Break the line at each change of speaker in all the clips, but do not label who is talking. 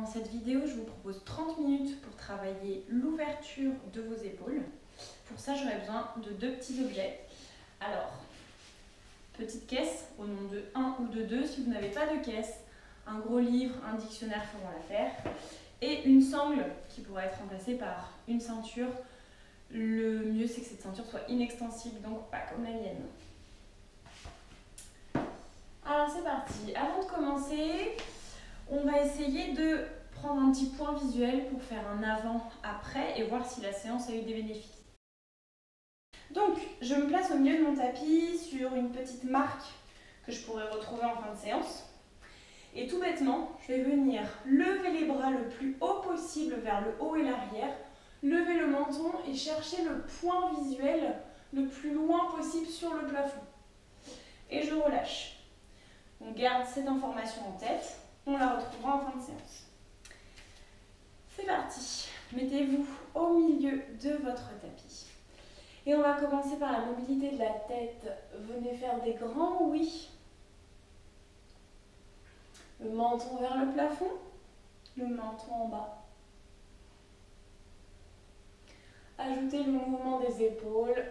cette vidéo, je vous propose 30 minutes pour travailler l'ouverture de vos épaules. Pour ça, j'aurai besoin de 2 petits objets. Alors, petite caisse au nom de 1 ou de 2 si vous n'avez pas de caisse, un gros livre, un dictionnaire feront l'affaire, et une sangle qui pourra être remplacée par une ceinture. Le mieux, c'est que cette ceinture soit inextensible, donc pas comme la mienne. Alors c'est parti. Avant de commencer, on va essayer de prendre un petit point visuel pour faire un avant-après et voir si la séance a eu des bénéfices. Donc, je me place au milieu de mon tapis sur une petite marque que je pourrais retrouver en fin de séance. Et tout bêtement, je vais venir lever les bras le plus haut possible vers le haut et l'arrière, lever le menton et chercher le point visuel le plus loin possible sur le plafond. Et je relâche. On garde cette information en tête, on la retrouvera en fin de séance. C'est parti. Mettez-vous au milieu de votre tapis. Et on va commencer par la mobilité de la tête. Venez faire des grands oui. Le menton vers le plafond, le menton en bas. Ajoutez le mouvement des épaules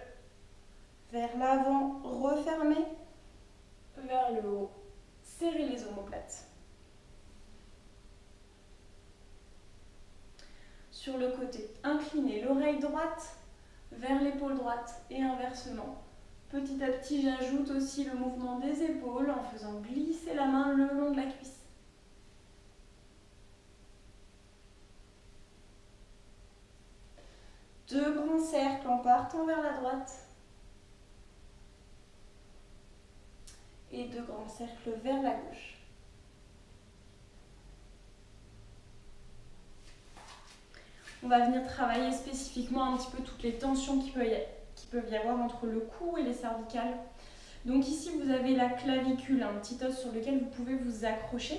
vers l'avant, refermez, vers le haut. Serrez les omoplates. Sur le côté, inclinez l'oreille droite vers l'épaule droite et inversement. Petit à petit, j'ajoute aussi le mouvement des épaules en faisant glisser la main le long de la cuisse. Deux grands cercles en partant vers la droite. Et deux grands cercles vers la gauche. On va venir travailler spécifiquement un petit peu toutes les tensions qui peuvent y avoir entre le cou et les cervicales. Donc ici, vous avez la clavicule, un petit os sur lequel vous pouvez vous accrocher.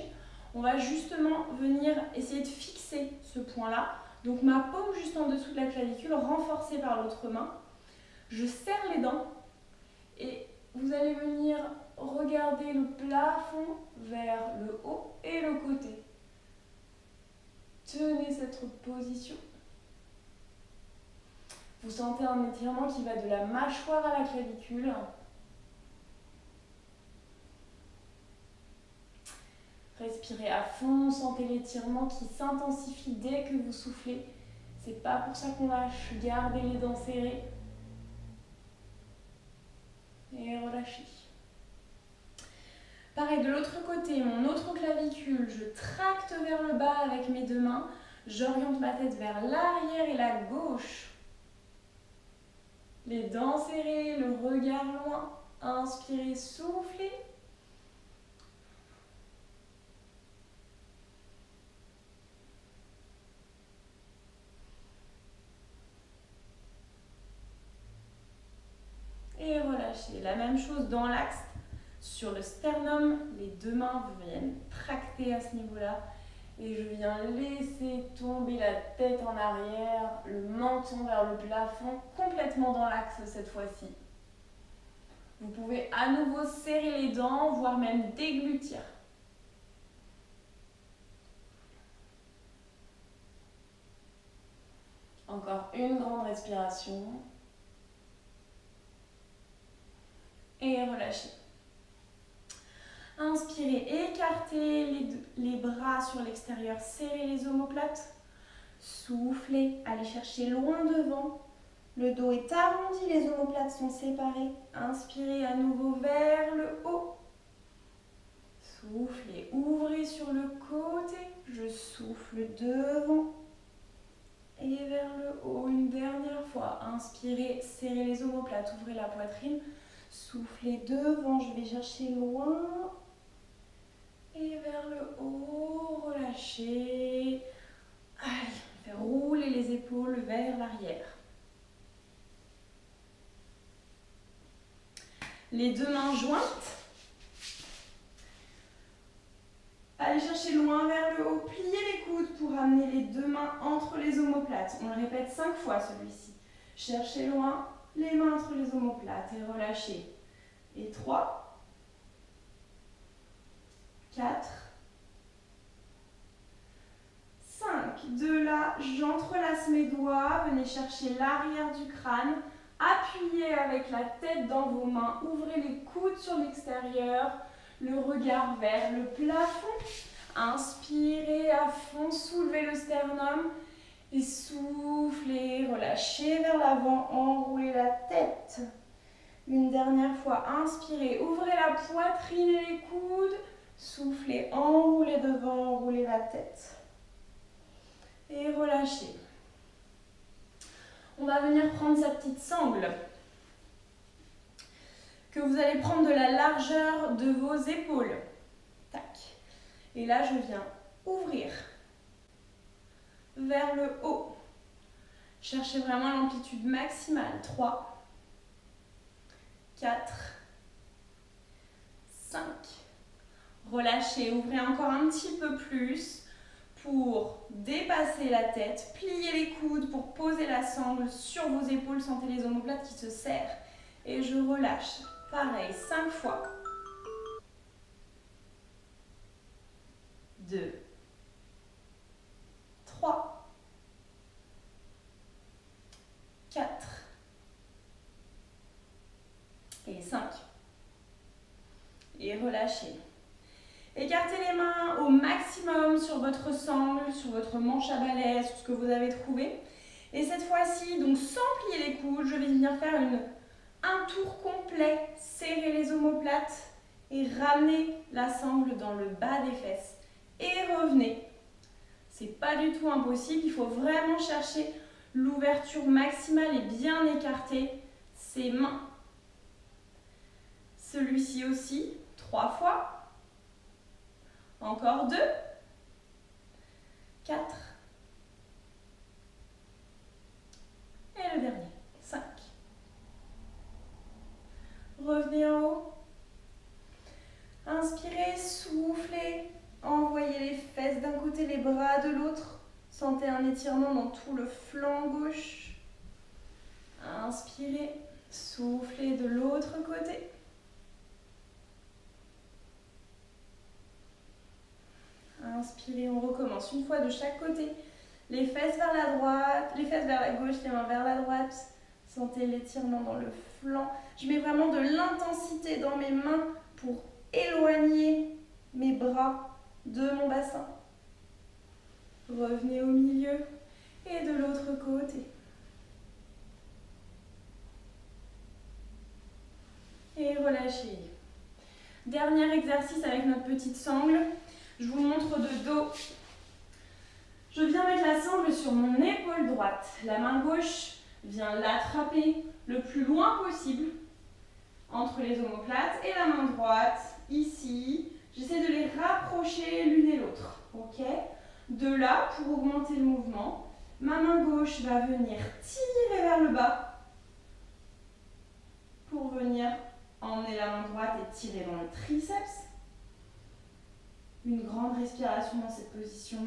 On va justement venir essayer de fixer ce point-là. Donc ma paume juste en dessous de la clavicule, renforcée par l'autre main. Je serre les dents et vous allez venir regarder le plafond vers le haut et le côté. Tenez cette position. Vous sentez un étirement qui va de la mâchoire à la clavicule. Respirez à fond, sentez l'étirement qui s'intensifie dès que vous soufflez. C'est pas pour ça qu'on lâche. Gardez les dents serrées. Et relâchez. Pareil, de l'autre côté, mon autre clavicule, je tracte vers le bas avec mes deux mains. J'oriente ma tête vers l'arrière et la gauche. Les dents serrées, le regard loin. Inspirez, soufflez. Et relâchez. La même chose dans l'axe. Sur le sternum, les deux mains viennent tracter à ce niveau-là. Et je viens laisser tomber la tête en arrière, le menton vers le plafond, complètement dans l'axe cette fois-ci. Vous pouvez à nouveau serrer les dents, voire même déglutir. Encore une grande respiration. Et relâchez. Inspirez, écartez les bras sur l'extérieur, serrez les omoplates. Soufflez, allez chercher loin devant. Le dos est arrondi, les omoplates sont séparées. Inspirez à nouveau vers le haut. Soufflez, ouvrez sur le côté. Je souffle devant. Et vers le haut, une dernière fois. Inspirez, serrez les omoplates, ouvrez la poitrine. Soufflez devant, je vais chercher loin. Et vers le haut, relâchez. Allez, on fait rouler les épaules vers l'arrière. Les deux mains jointes. Allez chercher loin vers le haut. Pliez les coudes pour amener les deux mains entre les omoplates. On le répète 5 fois celui-ci. Cherchez loin, les mains entre les omoplates et relâchez. Et 3, 4, De là, j'entrelace mes doigts. Venez chercher l'arrière du crâne. Appuyez avec la tête dans vos mains. Ouvrez les coudes sur l'extérieur. Le regard vers le plafond. Inspirez à fond. Soulevez le sternum. Et soufflez. Relâchez vers l'avant. Enroulez la tête. Une dernière fois. Inspirez. Ouvrez la poitrine et les coudes. Soufflez. Enroulez devant. Enroulez la tête. Et relâchez. On va venir prendre sa petite sangle que vous allez prendre de la largeur de vos épaules. Tac. Et là, je viens ouvrir vers le haut. Cherchez vraiment l'amplitude maximale. 3, 4, 5. Relâchez, ouvrez encore un petit peu plus pour dépasser la tête. Pliez les coudes pour poser la sangle sur vos épaules. Sentez les omoplates qui se serrent. Et je relâche. Pareil, 5 fois. 2, 3, 4 et 5. Et relâchez. Écartez les mains au maximum sur votre sangle, sur votre manche à balai, sur ce que vous avez trouvé. Et cette fois-ci, donc sans plier les coudes, je vais venir faire un tour complet. Serrez les omoplates et ramenez la sangle dans le bas des fesses. Et revenez. C'est pas du tout impossible, il faut vraiment chercher l'ouverture maximale et bien écarter ses mains. Celui-ci aussi, 3 fois. Encore 2, 4, et le dernier, 5. Revenez en haut. Inspirez, soufflez, envoyez les fesses d'un côté, les bras de l'autre. Sentez un étirement dans tout le flanc gauche. Inspirez, soufflez de l'autre côté. Inspirez, on recommence une fois de chaque côté. Les fesses vers la droite, les fesses vers la gauche, les mains vers la droite. Sentez l'étirement dans le flanc. Je mets vraiment de l'intensité dans mes mains pour éloigner mes bras de mon bassin. Revenez au milieu et de l'autre côté. Et relâchez. Dernier exercice avec notre petite sangle. Je vous montre de dos. Je viens mettre la sangle sur mon épaule droite. La main gauche vient l'attraper le plus loin possible entre les omoplates. Et la main droite, ici, j'essaie de les rapprocher l'une et l'autre. Ok ? De là, pour augmenter le mouvement, ma main gauche va venir tirer vers le bas pour venir emmener la main droite et tirer dans le triceps. Une grande respiration dans cette position.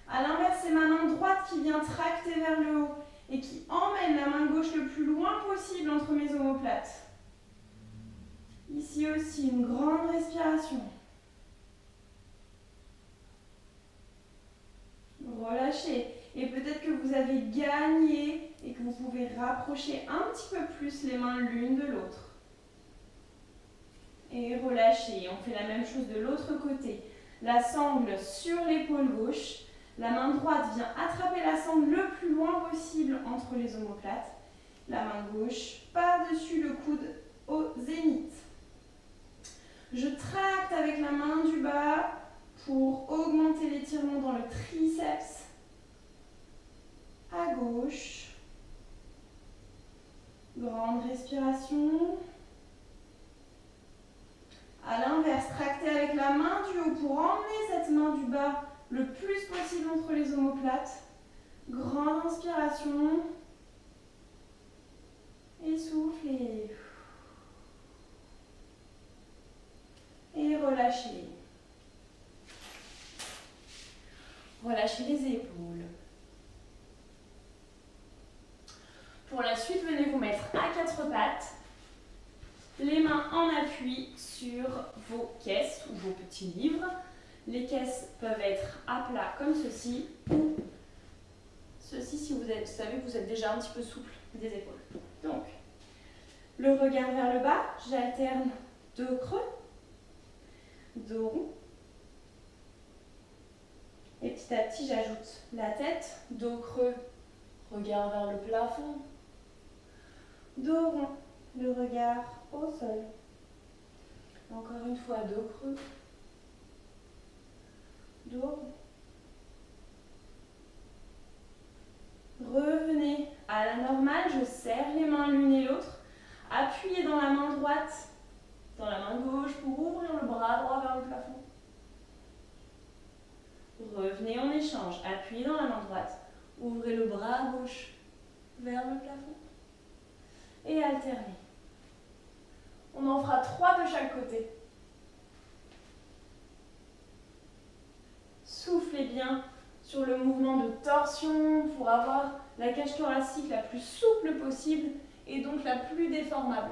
A l'inverse, c'est ma main droite qui vient tracter vers le haut et qui emmène la main gauche le plus loin possible entre mes omoplates. Ici aussi, une grande respiration. Relâchez. Et peut-être que vous avez gagné et que vous pouvez rapprocher un petit peu plus les mains l'une de l'autre. Et relâchez. On fait la même chose de l'autre côté. La sangle sur l'épaule gauche. La main droite vient attraper la sangle le plus loin possible entre les omoplates. La main gauche par-dessus le coude au zénith. Je tracte avec la main du bas pour augmenter l'étirement dans le triceps. À gauche. Grande respiration. À l'inverse, tractez avec la main du haut pour emmener cette main du bas le plus possible entre les omoplates. Grande inspiration. Et soufflez. Et relâchez. Relâchez les épaules. Pour la suite, venez vous mettre à 4 pattes. Les mains en appui sur vos caisses ou vos petits livres. Les caisses peuvent être à plat comme ceci, ou ceci si vous savez que vous êtes déjà un petit peu souple des épaules. Donc, le regard vers le bas, j'alterne dos creux, dos rond. Et petit à petit, j'ajoute la tête, dos creux, regard vers le plafond, dos rond, le regard au sol. Encore une fois, dos creux, dos rond. Revenez à la normale, je serre les mains l'une et l'autre. Appuyez dans la main droite, dans la main gauche pour ouvrir le bras droit vers le plafond. Revenez en échange, appuyez dans la main droite, ouvrez le bras gauche vers le plafond. Et alternez. On en fera 3 de chaque côté. Soufflez bien sur le mouvement de torsion pour avoir la cage thoracique la plus souple possible et donc la plus déformable.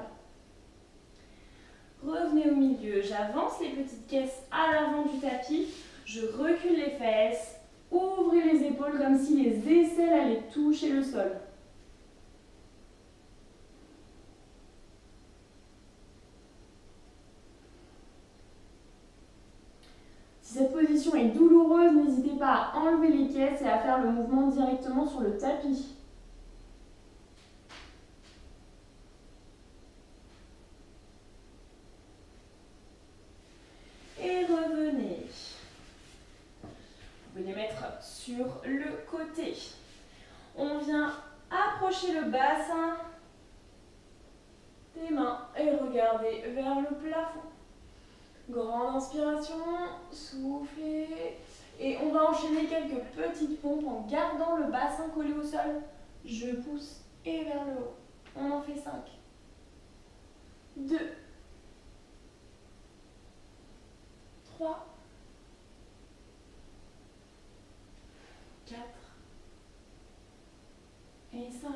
Revenez au milieu, j'avance les petites caisses à l'avant du tapis, je recule les fesses, ouvrez les épaules comme si les aisselles allaient toucher le sol. Si cette position est douloureuse, n'hésitez pas à enlever les caisses et à faire le mouvement directement sur le tapis. Et revenez. Vous pouvez les mettre sur le côté. On vient approcher le bassin des mains et regardez vers le plafond. Grande inspiration, soufflez. Et on va enchaîner quelques petites pompes en gardant le bassin collé au sol. Je pousse et vers le haut. On en fait 5. 2. 3. 4. Et 5.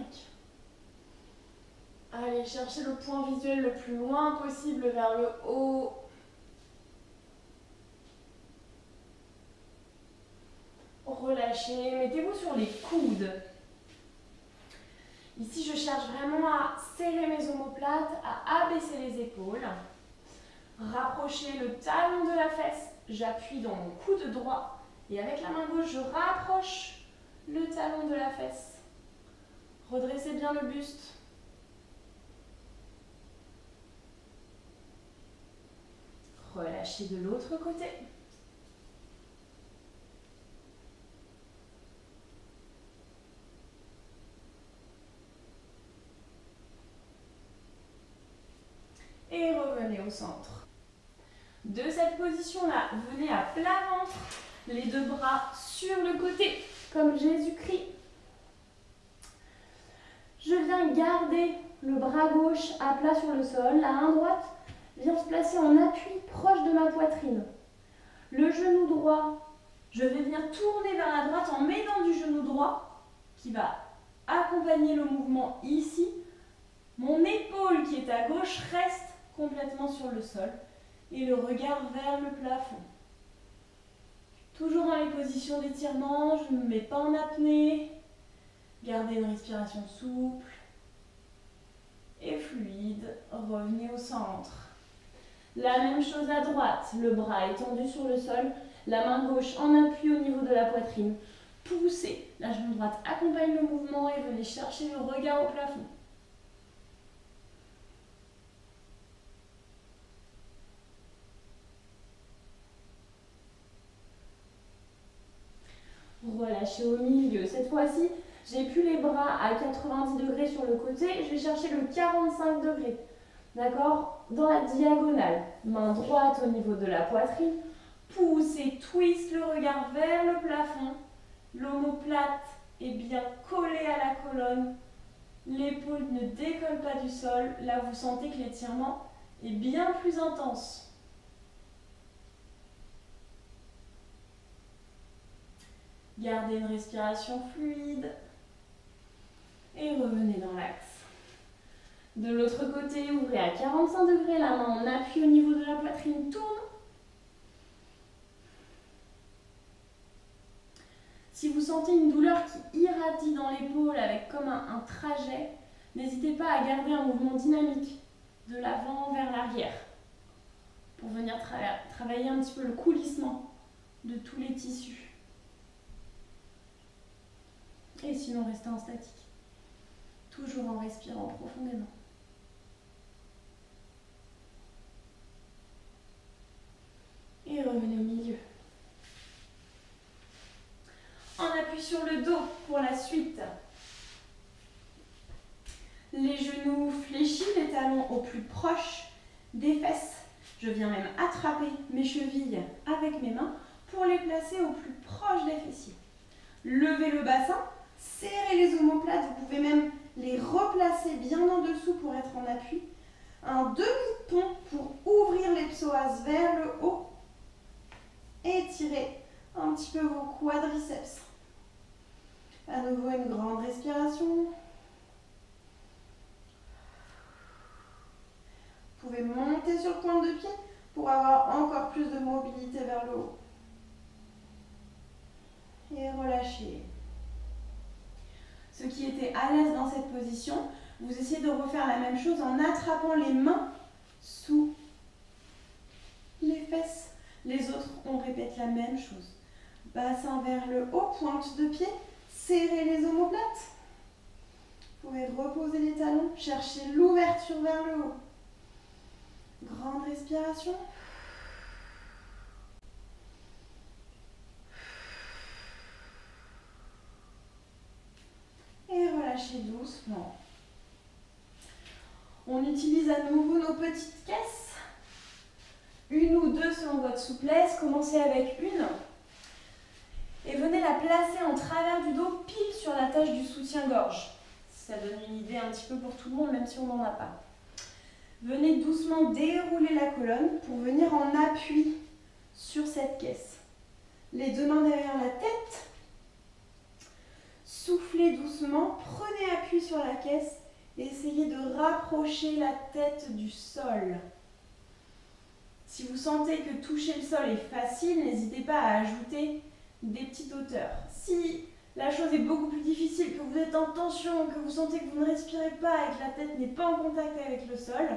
Allez, cherchez le point visuel le plus loin possible vers le haut. Relâchez, mettez-vous sur les coudes. Ici, je cherche vraiment à serrer mes omoplates, à abaisser les épaules. Rapprochez le talon de la fesse. J'appuie dans mon coude droit. Et avec la main gauche, je rapproche le talon de la fesse. Redressez bien le buste. Relâchez de l'autre côté. Et revenez au centre. De cette position-là, venez à plat ventre, les 2 bras sur le côté, comme Jésus-Christ. Je viens garder le bras gauche à plat sur le sol, la main droite vient se placer en appui proche de ma poitrine. Le genou droit, je vais venir tourner vers la droite en m'aidant du genou droit qui va accompagner le mouvement ici. Mon épaule qui est à gauche reste complètement sur le sol et le regard vers le plafond. Toujours dans les positions d'étirement, je ne me mets pas en apnée. Gardez une respiration souple et fluide. Revenez au centre. La même chose à droite, le bras étendu sur le sol, la main gauche en appui au niveau de la poitrine. Poussez, la jambe droite accompagne le mouvement et venez chercher le regard au plafond. Relâchez au milieu. Cette fois-ci, j'ai plus les bras à 90 degrés sur le côté. Je vais chercher le 45 degrés. D'accord? Dans la diagonale. Main droite au niveau de la poitrine. Poussez, twist le regard vers le plafond. L'omoplate est bien collée à la colonne. L'épaule ne décolle pas du sol. Là, vous sentez que l'étirement est bien plus intense. Gardez une respiration fluide et revenez dans l'axe. De l'autre côté, ouvrez à 45 degrés, la main en appui au niveau de la poitrine, tourne. Si vous sentez une douleur qui irradie dans l'épaule avec comme un trajet, n'hésitez pas à garder un mouvement dynamique de l'avant vers l'arrière pour venir travailler un petit peu le coulissement de tous les tissus. Et sinon, restez en statique, toujours en respirant profondément. Et revenez au milieu. On appuie sur le dos pour la suite. Les genoux fléchis, les talons au plus proche des fesses. Je viens même attraper mes chevilles avec mes mains pour les placer au plus proche des fessiers. Levez le bassin, serrez les omoplates, vous pouvez même les replacer bien en dessous pour être en appui. Un demi-pont pour ouvrir les psoas vers le haut. Étirez un petit peu vos quadriceps. À nouveau, une grande respiration. Vous pouvez monter sur pointe de pied pour avoir encore plus de mobilité vers le haut. Et relâchez. Ceux qui étaient à l'aise dans cette position, vous essayez de refaire la même chose en attrapant les mains sous les fesses. Les autres, on répète la même chose. Bassin vers le haut, pointe de pied, serrez les omoplates. Vous pouvez reposer les talons, chercher l'ouverture vers le haut. Grande respiration. Et relâchez doucement. On utilise à nouveau nos petites caisses. Une ou deux selon votre souplesse. Commencez avec une. Et venez la placer en travers du dos, pile sur la tâche du soutien-gorge. Ça donne une idée un petit peu pour tout le monde, même si on n'en a pas. Venez doucement dérouler la colonne pour venir en appui sur cette caisse. Les deux mains derrière la tête. Soufflez doucement, prenez appui sur la caisse et essayez de rapprocher la tête du sol. Si vous sentez que toucher le sol est facile, n'hésitez pas à ajouter des petites hauteurs. Si la chose est beaucoup plus difficile, que vous êtes en tension, que vous sentez que vous ne respirez pas et que la tête n'est pas en contact avec le sol,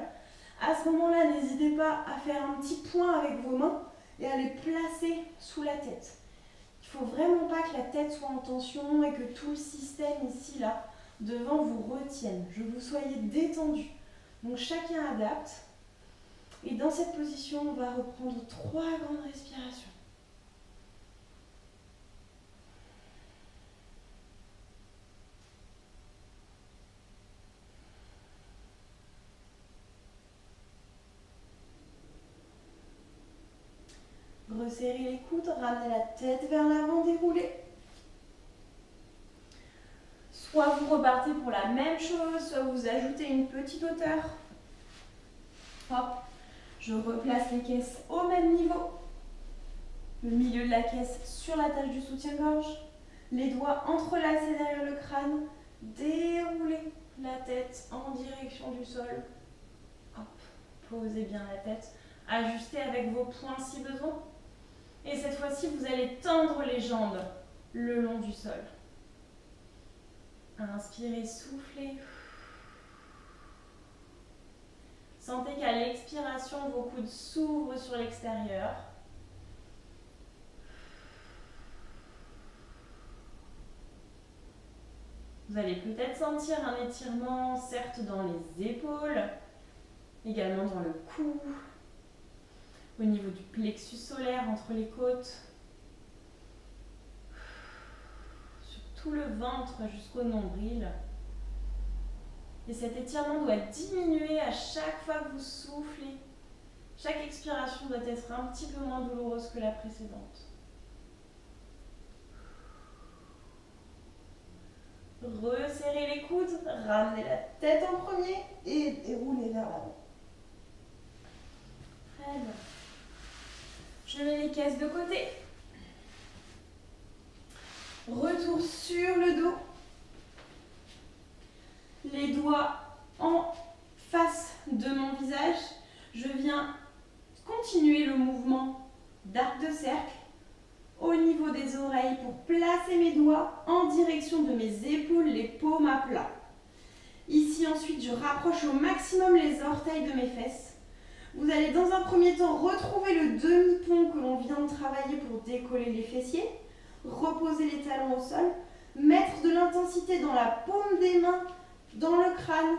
à ce moment-là, n'hésitez pas à faire un petit point avec vos mains et à les placer sous la tête. Il ne faut vraiment pas que la tête soit en tension et que tout le système ici, là, devant vous retienne. Je veux que vous soyez détendu. Donc chacun adapte. Et dans cette position, on va reprendre 3 grandes respirations. Resserrez les coudes, ramenez la tête vers l'avant, déroulez. Soit vous repartez pour la même chose, soit vous ajoutez une petite hauteur. Hop, je replace les caisses au même niveau. Le milieu de la caisse sur la tâche du soutien-gorge. Les doigts entrelacés derrière le crâne. Déroulez la tête en direction du sol. Hop, posez bien la tête. Ajustez avec vos poings si besoin. Et cette fois-ci, vous allez tendre les jambes le long du sol. Inspirez, soufflez. Sentez qu'à l'expiration, vos coudes s'ouvrent sur l'extérieur. Vous allez peut-être sentir un étirement, certes dans les épaules, également dans le cou, au niveau du plexus solaire entre les côtes, sur tout le ventre jusqu'au nombril. Et cet étirement doit diminuer à chaque fois que vous soufflez. Chaque expiration doit être un petit peu moins douloureuse que la précédente. Resserrez les coudes, ramenez la tête en premier et déroulez vers l'avant. Très bien. Je mets les caisses de côté. Retour sur le dos. Les doigts en face de mon visage. Je viens continuer le mouvement d'arc de cercle au niveau des oreilles pour placer mes doigts en direction de mes épaules, les paumes à plat. Ici, ensuite, je rapproche au maximum les orteils de mes fesses. Vous allez dans un premier temps retrouver le demi-pont que l'on vient de travailler pour décoller les fessiers, reposer les talons au sol, mettre de l'intensité dans la paume des mains, dans le crâne.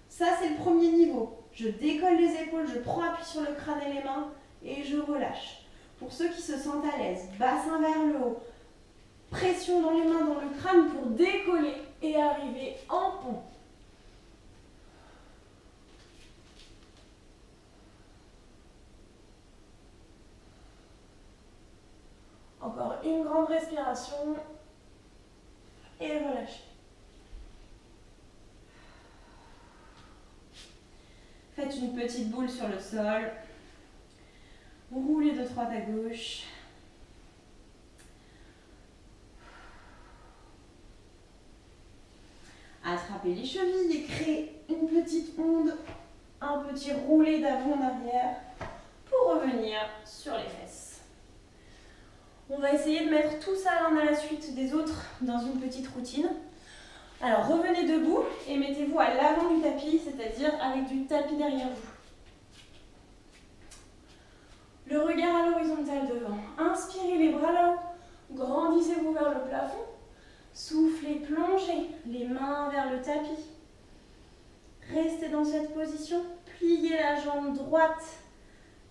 Ça, c'est le premier niveau. Je décolle les épaules, je prends appui sur le crâne et les mains et je relâche. Pour ceux qui se sentent à l'aise, bassin vers le haut, pression dans les mains, dans le crâne pour décoller et arriver en pont. Encore une grande respiration et relâchez. Faites une petite boule sur le sol. Roulez de droite à gauche. Attrapez les chevilles et créez une petite onde, un petit roulé d'avant en arrière pour revenir sur les fesses. On va essayer de mettre tout ça l'un à la suite des autres dans une petite routine. Alors revenez debout et mettez-vous à l'avant du tapis, c'est-à-dire avec du tapis derrière vous. Le regard à l'horizontale devant. Inspirez les bras là-haut. Grandissez-vous vers le plafond. Soufflez, plongez les mains vers le tapis. Restez dans cette position. Pliez la jambe droite.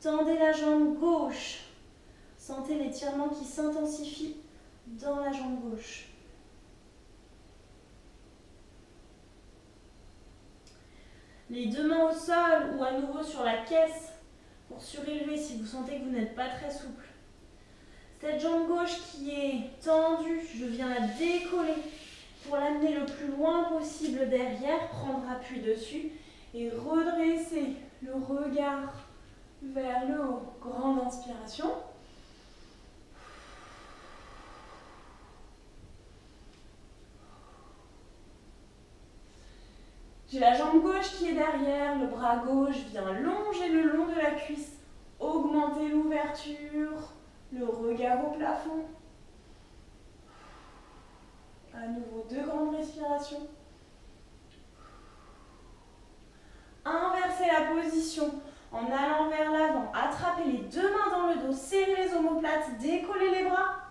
Tendez la jambe gauche. Sentez l'étirement qui s'intensifie dans la jambe gauche. Les deux mains au sol ou à nouveau sur la caisse pour surélever si vous sentez que vous n'êtes pas très souple. Cette jambe gauche qui est tendue, je viens la décoller pour l'amener le plus loin possible derrière, prendre appui dessus et redresser le regard vers le haut. Grande inspiration. J'ai la jambe gauche qui est derrière, le bras gauche vient longer le long de la cuisse, augmenter l'ouverture, le regard au plafond. À nouveau, deux grandes respirations. Inversez la position en allant vers l'avant. Attrapez les deux mains dans le dos, serrez les omoplates, décollez les bras.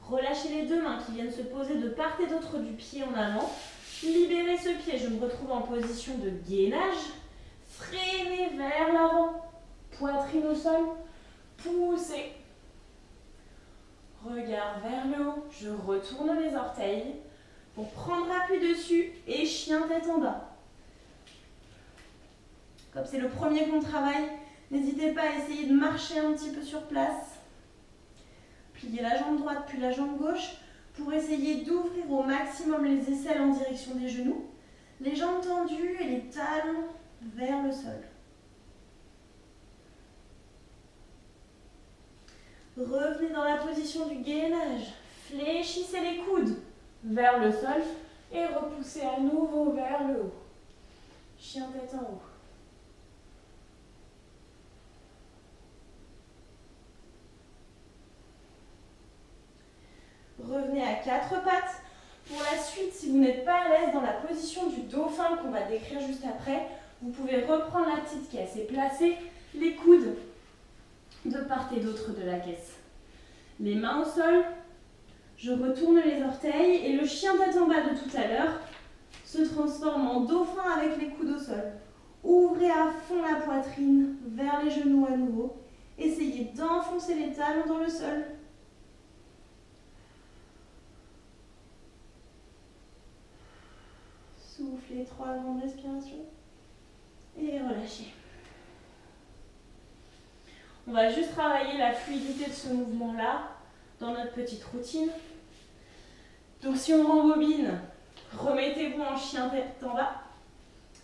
Relâchez les deux mains qui viennent se poser de part et d'autre du pied en avant. Libérez ce pied, je me retrouve en position de gainage. Freinez vers l'avant. Poitrine au sol. Poussez. Regard vers le haut. Je retourne les orteils pour prendre appui dessus et chien tête en bas. Comme c'est le premier qu'on travaille, n'hésitez pas à essayer de marcher un petit peu sur place. Pliez la jambe droite puis la jambe gauche pour essayer d'ouvrir au maximum les aisselles en direction des genoux. Les jambes tendues et les talons vers le sol. Revenez dans la position du gainage. Fléchissez les coudes vers le sol et repoussez à nouveau vers le haut. Chien tête en haut. Revenez à quatre pattes. Pour la suite, si vous n'êtes pas à l'aise dans la position du dauphin qu'on va décrire juste après, vous pouvez reprendre la petite caisse et placer les coudes de part et d'autre de la caisse. Les mains au sol, je retourne les orteils et le chien tête en bas de tout à l'heure se transforme en dauphin avec les coudes au sol. Ouvrez à fond la poitrine vers les genoux à nouveau. Essayez d'enfoncer les talons dans le sol. Soufflez 3 grandes respirations et relâchez. On va juste travailler la fluidité de ce mouvement-là dans notre petite routine. Donc si on rembobine, remettez-vous en chien tête en bas.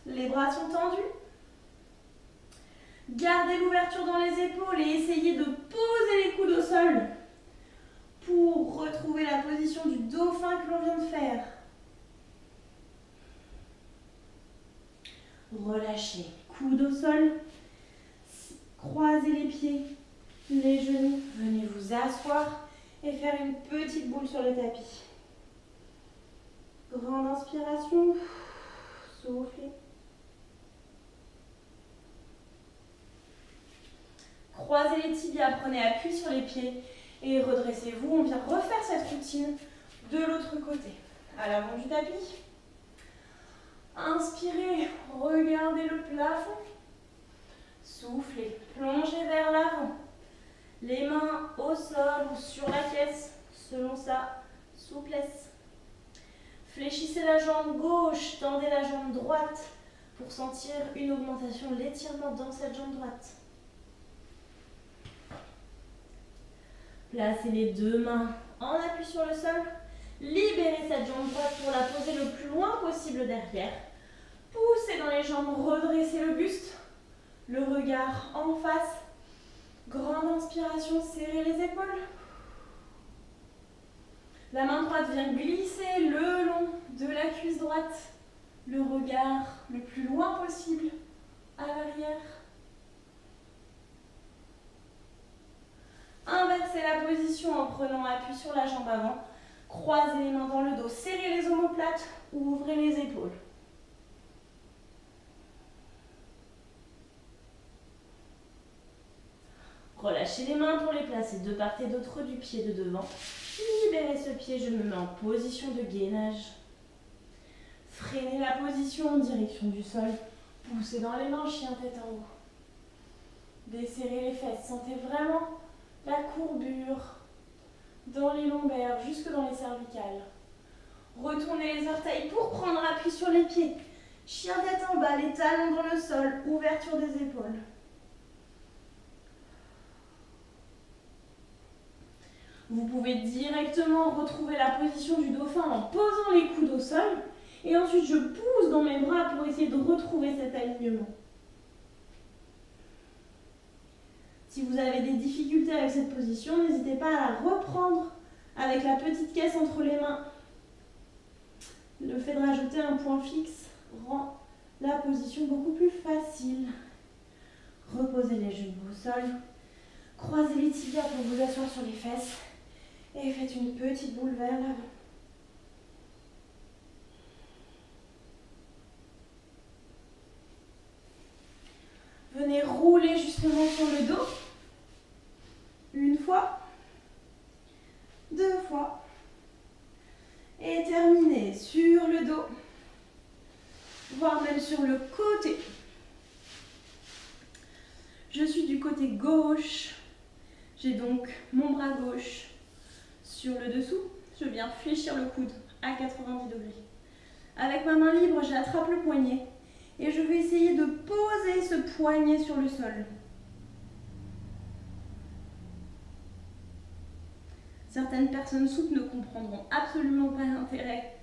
Les bras sont tendus. Gardez l'ouverture dans les épaules et essayez de poser les coudes au sol pour retrouver la position du dauphin que l'on vient de faire. Relâchez. Coude au sol. Croisez les pieds, les genoux. Venez vous asseoir et faire une petite boule sur le tapis. Grande inspiration. Soufflez. Croisez les tibias, prenez appui sur les pieds et redressez-vous. On vient refaire cette routine de l'autre côté. À l'avant du tapis. Inspirez, regardez le plafond. Soufflez, plongez vers l'avant. Les mains au sol ou sur la pièce, selon sa souplesse. Fléchissez la jambe gauche, tendez la jambe droite pour sentir une augmentation, l'étirement dans cette jambe droite. Placez les deux mains en appui sur le sol. Libérez cette jambe droite pour la poser le plus loin possible derrière. Poussez dans les jambes, redressez le buste. Le regard en face. Grande inspiration, serrez les épaules. La main droite vient glisser le long de la cuisse droite. Le regard le plus loin possible à l'arrière. Inversez la position en prenant appui sur la jambe avant. Croisez les mains dans le dos, serrez les omoplates, ouvrez les épaules. Relâchez les mains pour les placer de part et d'autre du pied de devant. Libérez ce pied, je me mets en position de gainage. Freinez la position en direction du sol. Poussez dans les mains, chien tête en haut. Desserrez les fesses, sentez vraiment la courbure dans les lombaires, jusque dans les cervicales. Retournez les orteils pour prendre appui sur les pieds. Chien tête en bas, les talons dans le sol, ouverture des épaules. Vous pouvez directement retrouver la position du dauphin en posant les coudes au sol. Et ensuite, je pousse dans mes bras pour essayer de retrouver cet alignement. Si vous avez des difficultés avec cette position, n'hésitez pas à la reprendre avec la petite caisse entre les mains. Le fait de rajouter un point fixe rend la position beaucoup plus facile. Reposez les genoux au sol. Croisez les tibias pour vous asseoir sur les fesses. Et faites une petite boule vers l'avant. Venez rouler justement sur le dos. Une fois. Deux fois. Et terminez sur le dos. Voire même sur le côté. Je suis du côté gauche. J'ai donc mon bras gauche sur le dessous. Je viens fléchir le coude à 90 degrés. Avec ma main libre, j'attrape le poignet et je vais essayer de poser ce poignet sur le sol. Certaines personnes souples ne comprendront absolument pas l'intérêt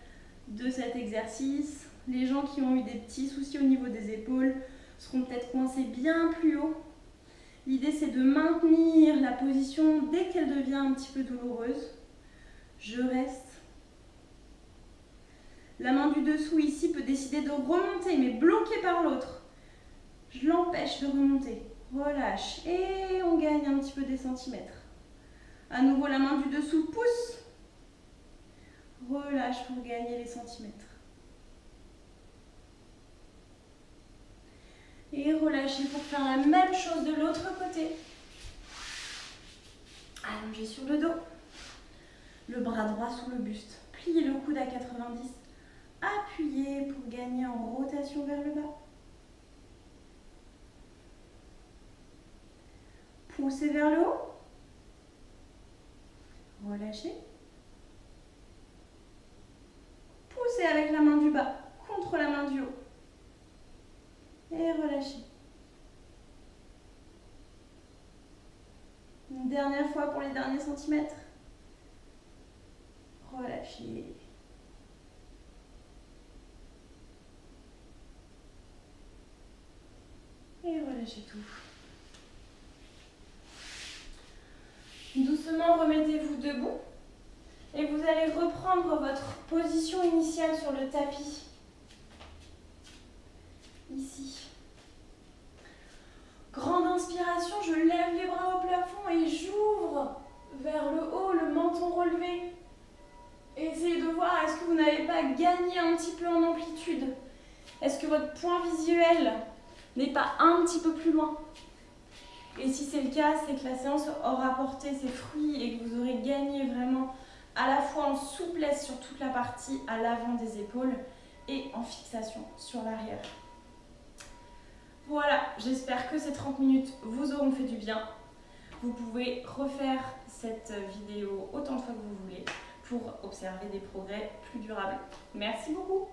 de cet exercice. Les gens qui ont eu des petits soucis au niveau des épaules seront peut-être coincés bien plus haut. L'idée, c'est de maintenir la position dès qu'elle devient un petit peu douloureuse. Je reste. La main du dessous ici peut décider de remonter, mais bloquée par l'autre. Je l'empêche de remonter. Relâche et on gagne un petit peu des centimètres. À nouveau, la main du dessous pousse. Relâche pour gagner les centimètres. Et relâchez pour faire la même chose de l'autre côté. Allongez sur le dos. Le bras droit sous le buste. Pliez le coude à 90. Appuyez pour gagner en rotation vers le bas. Poussez vers le haut. Relâchez. Poussez avec la main du bas contre la main du haut. Et relâchez. Une dernière fois pour les derniers centimètres. Relâchez. Et relâchez tout. Doucement, remettez-vous debout. Et vous allez reprendre votre position initiale sur le tapis. ici. Grande inspiration, je lève les bras au plafond et j'ouvre vers le haut, le menton relevé. Et essayez de voir, est-ce que vous n'avez pas gagné un petit peu en amplitude? Est-ce que votre point visuel n'est pas un petit peu plus loin? Et si c'est le cas, c'est que la séance aura porté ses fruits et que vous aurez gagné vraiment à la fois en souplesse sur toute la partie à l'avant des épaules et en fixation sur l'arrière. Voilà, j'espère que ces 30 minutes vous auront fait du bien. Vous pouvez refaire cette vidéo autant de fois que vous voulez pour observer des progrès plus durables. Merci beaucoup!